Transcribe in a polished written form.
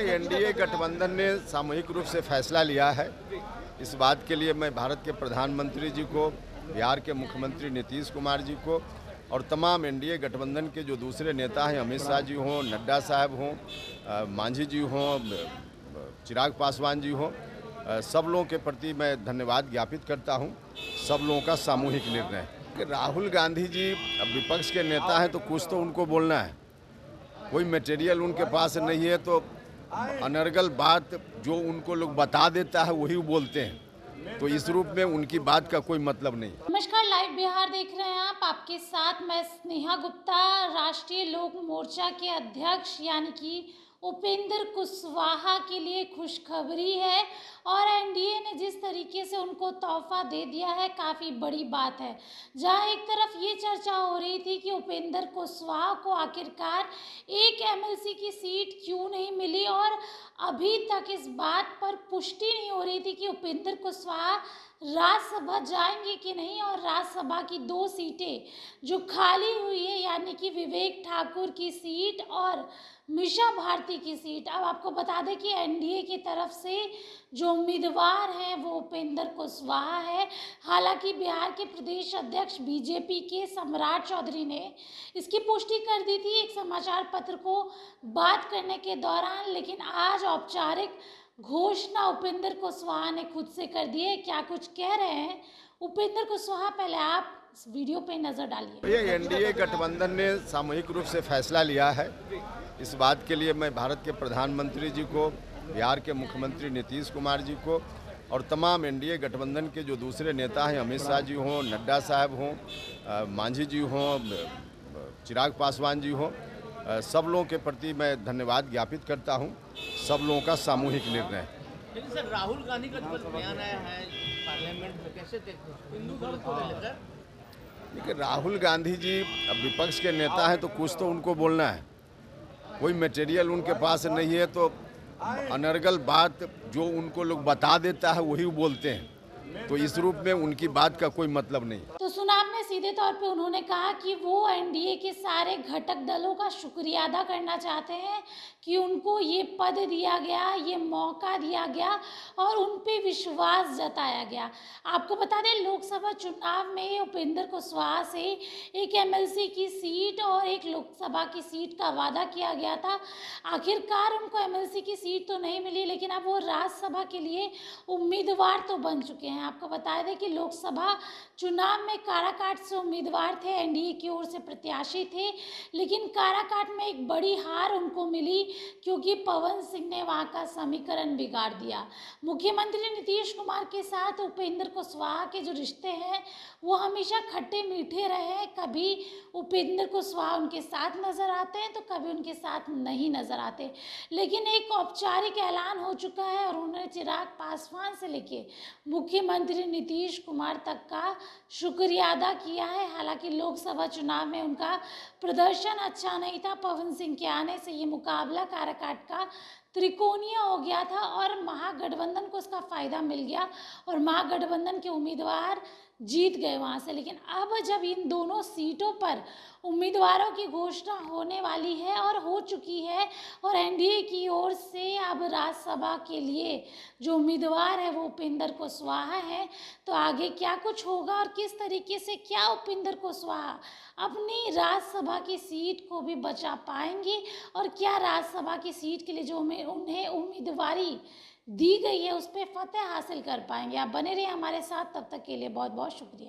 देखिए, एनडीए गठबंधन ने सामूहिक रूप से फैसला लिया है। इस बात के लिए मैं भारत के प्रधानमंत्री जी को, बिहार के मुख्यमंत्री नीतीश कुमार जी को और तमाम एनडीए गठबंधन के जो दूसरे नेता हैं, अमित शाह जी हों, नड्डा साहब हों, मांझी जी हों, चिराग पासवान जी हों, सब लोगों के प्रति मैं धन्यवाद ज्ञापित करता हूं। सब लोगों का सामूहिक निर्णय कि राहुल गांधी जी अब विपक्ष के नेता हैं तो कुछ तो उनको बोलना है। कोई मटेरियल उनके पास नहीं है तो अनर्गल बात जो उनको लोग बता देता है वही बोलते हैं, तो इस रूप में उनकी बात का कोई मतलब नहीं। नमस्कार, लाइव बिहार देख रहे हैं आप। आपके साथ मैं स्नेहा गुप्ता। राष्ट्रीय लोक मोर्चा के अध्यक्ष यानी कि उपेंद्र कुशवाहा के लिए खुशखबरी है और एनडीए ने जिस तरीके से उनको तोहफा दे दिया है काफ़ी बड़ी बात है। जहां एक तरफ ये चर्चा हो रही थी कि उपेंद्र कुशवाहा को आखिरकार एक एमएलसी की सीट क्यों नहीं मिली और अभी तक इस बात पर पुष्टि नहीं हो रही थी कि उपेंद्र कुशवाहा राज्यसभा जाएंगे कि नहीं, और राज्यसभा की 2 सीटें जो खाली हुई है यानी कि विवेक ठाकुर की सीट और मीसा भारती की सीट। अब आपको बता दें कि एनडीए की तरफ से जो उम्मीदवार हैं वो उपेंद्र कुशवाहा है। हालांकि बिहार के प्रदेश अध्यक्ष बीजेपी के सम्राट चौधरी ने इसकी पुष्टि कर दी थी एक समाचार पत्र को बात करने के दौरान, लेकिन आज औपचारिक घोषणा उपेंद्र कुशवाहा ने खुद से कर दी है। क्या कुछ कह रहे हैं उपेंद्र कुशवाहा, पहले आप इस वीडियो पे नजर डालिए। ये एनडीए गठबंधन ने सामूहिक रूप से फैसला लिया है। इस बात के लिए मैं भारत के प्रधानमंत्री जी को, बिहार के मुख्यमंत्री नीतीश कुमार जी को और तमाम एनडीए गठबंधन के जो दूसरे नेता हैं, अमित शाह जी हों, नड्डा साहब हों, मांझी जी हों, चिराग पासवान जी हों, सब लोगों के प्रति मैं धन्यवाद ज्ञापित करता हूं। सब लोगों का सामूहिक निर्णय। लेकिन सर, राहुल गांधी का जो बयान आया है पार्लियामेंट में, कैसे देखते हैं हिंदू धर्म को लेकर? देखिए, राहुल गांधी जी अब विपक्ष के नेता हैं तो कुछ तो उनको बोलना है। कोई मटेरियल उनके पास नहीं है तो अनर्गल बात जो उनको लोग बता देता है वही बोलते हैं, तो इस रूप में उनकी बात का कोई मतलब नहीं। तो सुना आपने, सीधे तौर पे उन्होंने कहा कि वो एनडीए के सारे घटक दलों का शुक्रिया अदा करना चाहते हैं कि उनको ये पद दिया गया, ये मौका दिया गया और उन पे विश्वास जताया गया। आपको बता दें, लोकसभा चुनाव में उपेंद्र कुशवाहा से एक एमएलसी की सीट और एक लोकसभा की सीट का वादा किया गया था। आखिरकार उनको एमएलसी की सीट तो नहीं मिली, लेकिन अब वो राज्यसभा के लिए उम्मीदवार तो बन चुके हैं। आपको बता दें कि लोकसभा चुनाव में काराकाट से उम्मीदवार थे, एनडीए की ओर से प्रत्याशी थे, लेकिन काराकाट में एक बड़ी हार उनको मिली क्योंकि पवन सिंह ने वहां का समीकरण बिगाड़ दिया। मुख्यमंत्री नीतीश कुमार के साथ उपेंद्र कुशवाहा के जो रिश्ते हैं वो हमेशा खट्टे मीठे रहे हैं। कभी उपेंद्र कुशवाहा उनके साथ नजर आते हैं तो कभी उनके साथ नहीं नजर आते, लेकिन एक औपचारिक ऐलान हो चुका है और उन्होंने चिराग पासवान से लेके मुख्यमंत्री नीतीश कुमार तक का शुक्रिया अदा किया है। हालांकि लोकसभा चुनाव में उनका प्रदर्शन अच्छा नहीं था। पवन सिंह के आने से ये मुकाबला काराकाट का त्रिकोणीय हो गया था और महागठबंधन को इसका फायदा मिल गया और महागठबंधन के उम्मीदवार जीत गए वहां से। लेकिन अब जब इन दोनों सीटों पर उम्मीदवारों की घोषणा होने वाली है और हो चुकी है और एनडीए की ओर से अब राज्यसभा के लिए जो उम्मीदवार है वो उपेंद्र कुशवाहा है, तो आगे क्या कुछ होगा और किस तरीके से क्या उपेंद्र कुशवाहा अपनी राज्यसभा की सीट को भी बचा पाएंगे और क्या राज्यसभा की सीट के लिए जो उन्हें उम्मीदवारी दी गई है उस पर फतेह हासिल कर पाएंगे। आप बने रहिए हमारे साथ, तब तक के लिए बहुत बहुत शुक्रिया।